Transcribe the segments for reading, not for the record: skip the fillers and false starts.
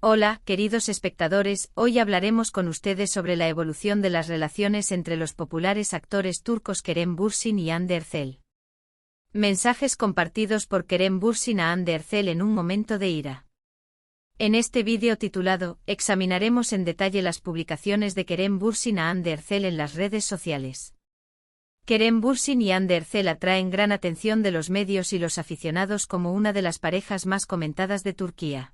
Hola, queridos espectadores, hoy hablaremos con ustedes sobre la evolución de las relaciones entre los populares actores turcos Kerem Bürsin y Hande Erçel. Mensajes compartidos por Kerem Bürsin a Hande Erçel en un momento de ira. En este vídeo titulado, examinaremos en detalle las publicaciones de Kerem Bürsin a Hande Erçel en las redes sociales. Kerem Bürsin y Hande Erçel atraen gran atención de los medios y los aficionados como una de las parejas más comentadas de Turquía.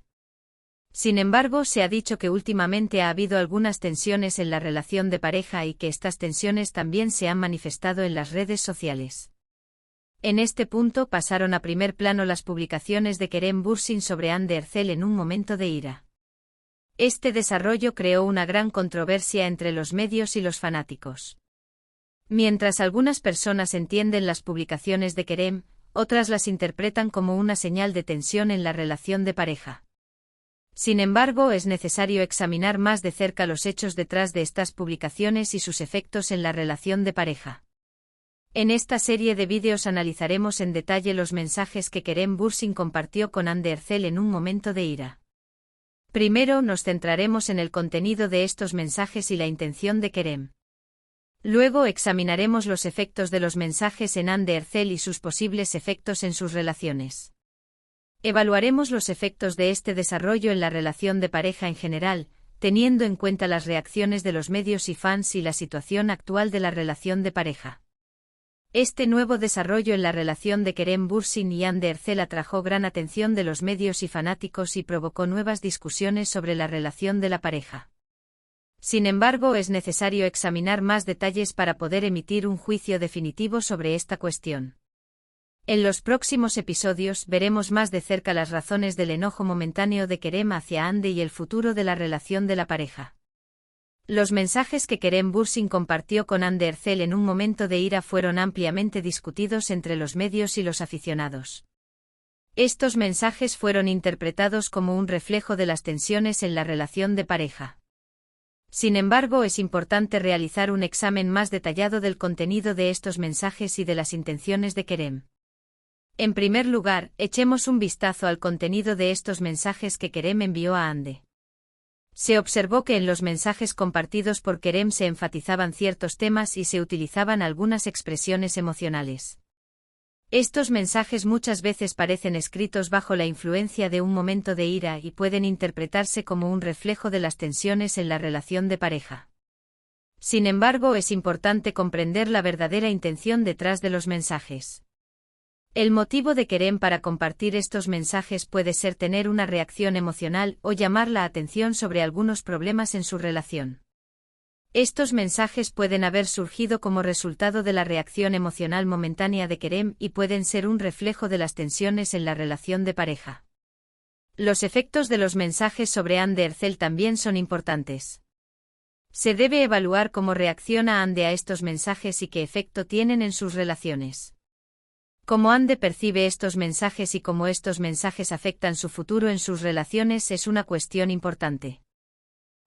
Sin embargo, se ha dicho que últimamente ha habido algunas tensiones en la relación de pareja y que estas tensiones también se han manifestado en las redes sociales. En este punto pasaron a primer plano las publicaciones de Kerem Bürsin sobre Hande Erçel en un momento de ira. Este desarrollo creó una gran controversia entre los medios y los fanáticos. Mientras algunas personas entienden las publicaciones de Kerem, otras las interpretan como una señal de tensión en la relación de pareja. Sin embargo, es necesario examinar más de cerca los hechos detrás de estas publicaciones y sus efectos en la relación de pareja. En esta serie de vídeos analizaremos en detalle los mensajes que Kerem Bürsin compartió con Hande Erçel en un momento de ira. Primero nos centraremos en el contenido de estos mensajes y la intención de Kerem. Luego examinaremos los efectos de los mensajes en Hande Erçel y sus posibles efectos en sus relaciones. Evaluaremos los efectos de este desarrollo en la relación de pareja en general, teniendo en cuenta las reacciones de los medios y fans y la situación actual de la relación de pareja. Este nuevo desarrollo en la relación de Kerem Bürsin y Hande Erçel atrajo gran atención de los medios y fanáticos y provocó nuevas discusiones sobre la relación de la pareja. Sin embargo, es necesario examinar más detalles para poder emitir un juicio definitivo sobre esta cuestión. En los próximos episodios veremos más de cerca las razones del enojo momentáneo de Kerem hacia Hande y el futuro de la relación de la pareja. Los mensajes que Kerem Bürsin compartió con Hande Erçel en un momento de ira fueron ampliamente discutidos entre los medios y los aficionados. Estos mensajes fueron interpretados como un reflejo de las tensiones en la relación de pareja. Sin embargo, es importante realizar un examen más detallado del contenido de estos mensajes y de las intenciones de Kerem. En primer lugar, echemos un vistazo al contenido de estos mensajes que Kerem envió a Hande. Se observó que en los mensajes compartidos por Kerem se enfatizaban ciertos temas y se utilizaban algunas expresiones emocionales. Estos mensajes muchas veces parecen escritos bajo la influencia de un momento de ira y pueden interpretarse como un reflejo de las tensiones en la relación de pareja. Sin embargo, es importante comprender la verdadera intención detrás de los mensajes. El motivo de Kerem para compartir estos mensajes puede ser tener una reacción emocional o llamar la atención sobre algunos problemas en su relación. Estos mensajes pueden haber surgido como resultado de la reacción emocional momentánea de Kerem y pueden ser un reflejo de las tensiones en la relación de pareja. Los efectos de los mensajes sobre Hande Erçel también son importantes. Se debe evaluar cómo reacciona Hande a estos mensajes y qué efecto tienen en sus relaciones. Cómo Hande percibe estos mensajes y cómo estos mensajes afectan su futuro en sus relaciones es una cuestión importante.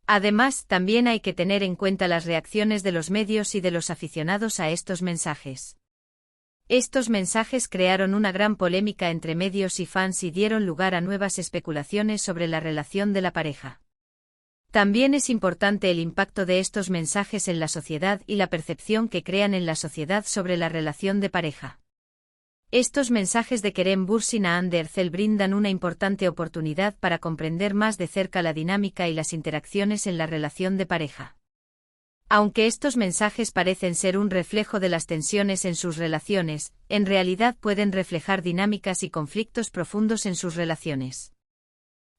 Además, también hay que tener en cuenta las reacciones de los medios y de los aficionados a estos mensajes. Estos mensajes crearon una gran polémica entre medios y fans y dieron lugar a nuevas especulaciones sobre la relación de la pareja. También es importante el impacto de estos mensajes en la sociedad y la percepción que crean en la sociedad sobre la relación de pareja. Estos mensajes de Kerem Bürsin a Hande Erçel brindan una importante oportunidad para comprender más de cerca la dinámica y las interacciones en la relación de pareja. Aunque estos mensajes parecen ser un reflejo de las tensiones en sus relaciones, en realidad pueden reflejar dinámicas y conflictos profundos en sus relaciones.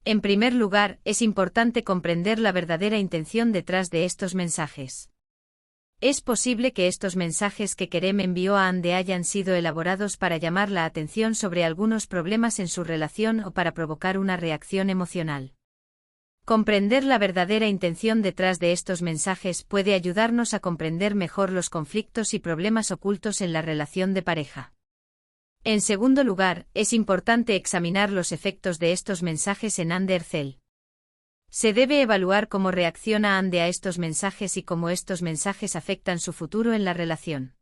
En primer lugar, es importante comprender la verdadera intención detrás de estos mensajes. Es posible que estos mensajes que Kerem envió a Hande hayan sido elaborados para llamar la atención sobre algunos problemas en su relación o para provocar una reacción emocional. Comprender la verdadera intención detrás de estos mensajes puede ayudarnos a comprender mejor los conflictos y problemas ocultos en la relación de pareja. En segundo lugar, es importante examinar los efectos de estos mensajes en Hande Erçel. Se debe evaluar cómo reacciona Hande a estos mensajes y cómo estos mensajes afectan su futuro en la relación.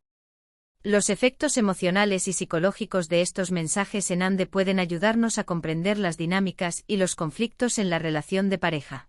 Los efectos emocionales y psicológicos de estos mensajes en Ande pueden ayudarnos a comprender las dinámicas y los conflictos en la relación de pareja.